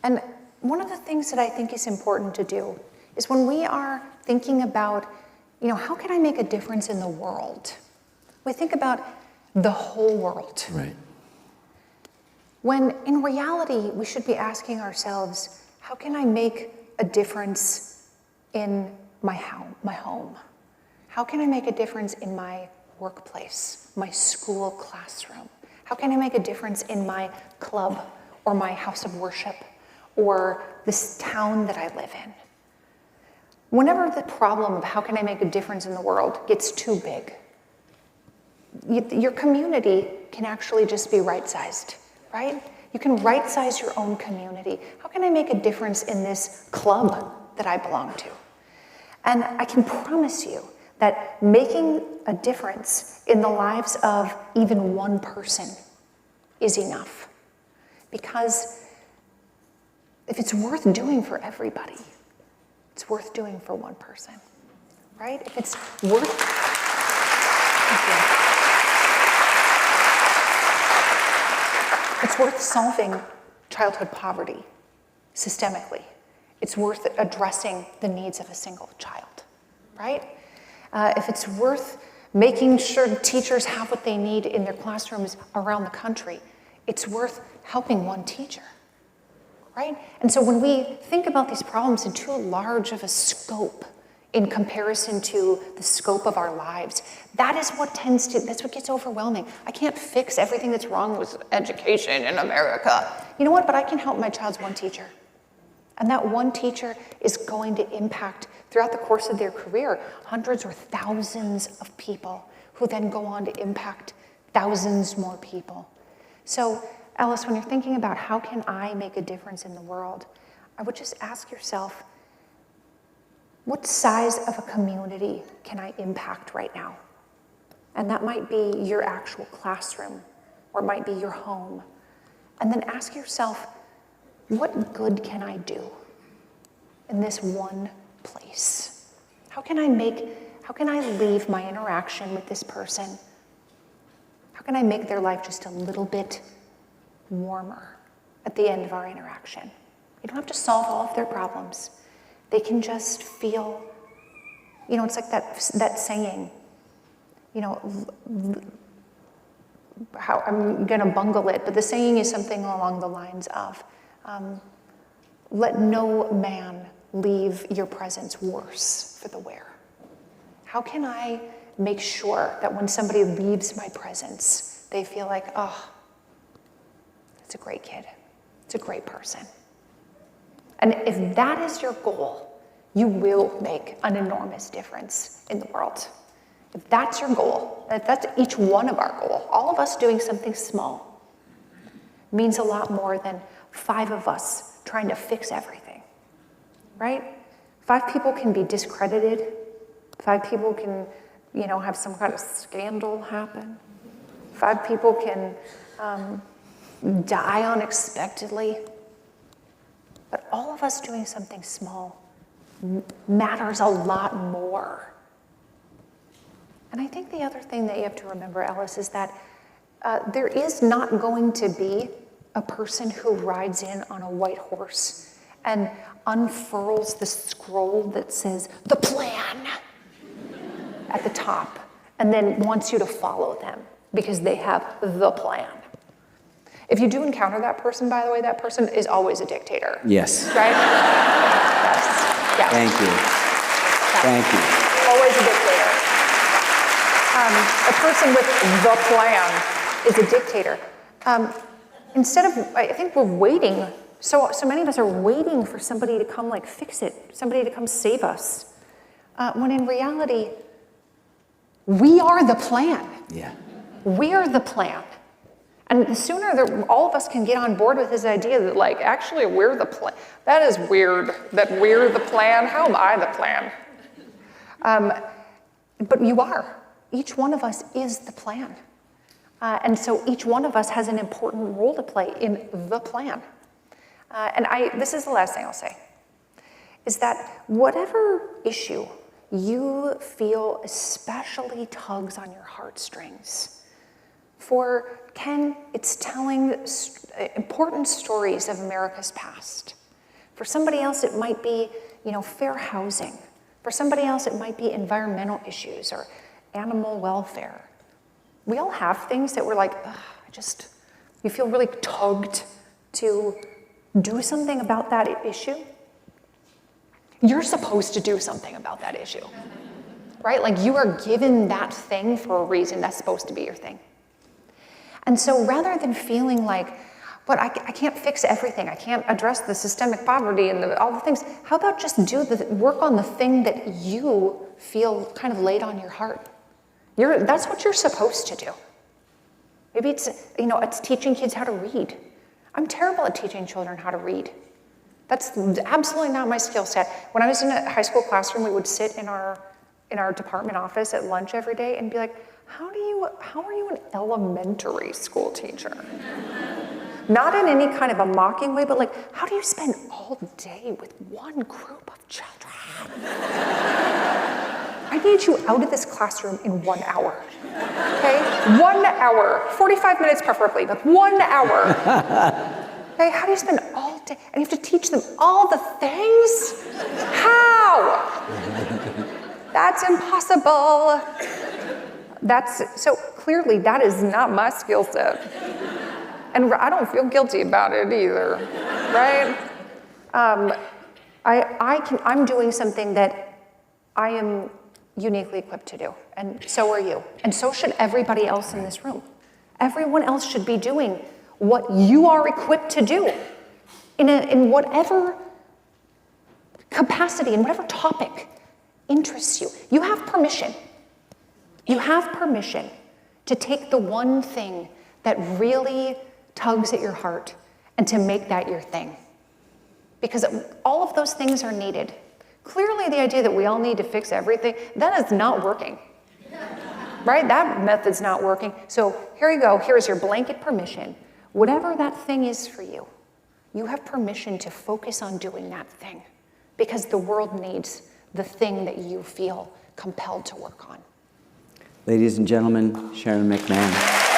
And one of the things that I think is important to do is when we are thinking about, how can I make a difference in the world? We think about the whole world. Right. When in reality, we should be asking ourselves, how can I make a difference in my home? How can I make a difference in my workplace, my school classroom? How can I make a difference in my club or my house of worship or this town that I live in? Whenever the problem of how can I make a difference in the world gets too big, your community can actually just be right-sized, right? You can right-size your own community. How can I make a difference in this club that I belong to? And I can promise you that making a difference in the lives of even one person is enough. Because if it's worth doing for everybody, it's worth doing for one person, right? If it's worth, it's worth solving childhood poverty systemically. It's worth addressing the needs of a single child, right? If it's worth making sure teachers have what they need in their classrooms around the country, it's worth helping one teacher, right? And so when we think about these problems in too large of a scope in comparison to the scope of our lives, that's what gets overwhelming. I can't fix everything that's wrong with education in America. You know what? But I can help my child's one teacher. And that one teacher is going to impact, throughout the course of their career, hundreds or thousands of people who then go on to impact thousands more people. So, Ellis, when you're thinking about how can I make a difference in the world, I would just ask yourself, what size of a community can I impact right now? And that might be your actual classroom. or it might be your home. And then ask yourself, what good can I do in this one place? How can I leave my interaction with this person? How can I make their life just a little bit warmer at the end of our interaction? You don't have to solve all of their problems. They can just feel, it's like that saying, how I'm gonna bungle it, but the saying is something along the lines of, let no man leave your presence worse for the wear. How can I make sure that when somebody leaves my presence, they feel like, oh, it's a great kid, it's a great person. And if that is your goal, you will make an enormous difference in the world. If that's your goal, if that's each one of our goals, all of us doing something small means a lot more than 5 of us trying to fix everything, right? 5 people can be discredited. 5 people can, have some kind of scandal happen. 5 people can die unexpectedly. But all of us doing something small matters a lot more. And I think the other thing that you have to remember, Alice, is that there is not going to be a person who rides in on a white horse and unfurls the scroll that says, the plan, at the top, and then wants you to follow them because they have the plan. If you do encounter that person, by the way, that person is always a dictator. Yes. Right? Yes. Thank you. Yes. Thank you. Always a dictator. A person with the plan is a dictator. Instead of, I think we're waiting, so many of us are waiting for somebody to come fix it, somebody to come save us. When in reality, we are the plan. Yeah. We're the plan. And the sooner that all of us can get on board with this idea that actually we're the plan, that is weird, that we're the plan. How am I the plan? But you are. Each one of us is the plan. And so each one of us has an important role to play in the plan. And this is the last thing I'll say, is that whatever issue you feel especially tugs on your heartstrings, for Ken, it's telling important stories of America's past. For somebody else, it might be, fair housing. For somebody else, it might be environmental issues or animal welfare. We all have things that we're like, you feel really tugged to do something about that issue. You're supposed to do something about that issue, right? You are given that thing for a reason. That's supposed to be your thing. And so rather than feeling but I can't fix everything, I can't address the systemic poverty and all the things, how about just work on the thing that you feel kind of laid on your heart? That's what you're supposed to do. Maybe it's teaching kids how to read. I'm terrible at teaching children how to read. That's absolutely not my skill set. When I was in a high school classroom, we would sit in our department office at lunch every day and be like, how are you an elementary school teacher? Not in any kind of a mocking way, but how do you spend all day with one group of children? I need you out of this classroom in 1 hour, okay? 1 hour, 45 minutes preferably, but 1 hour. Okay, how do you spend all day, and you have to teach them all the things? How? That's impossible. So clearly that is not my skill set. And I don't feel guilty about it either, right? I'm doing something that I am uniquely equipped to do, and so are you. And so should everybody else in this room. Everyone else should be doing what you are equipped to do in whatever capacity, in whatever topic interests you. You have permission. You have permission to take the one thing that really tugs at your heart and to make that your thing. Because all of those things are needed. Clearly the idea that we all need to fix everything, that is not working. right? That method's not working. So here you go. Here's your blanket permission. Whatever that thing is for you, you have permission to focus on doing that thing because the world needs the thing that you feel compelled to work on. Ladies and gentlemen, Sharon McMahon.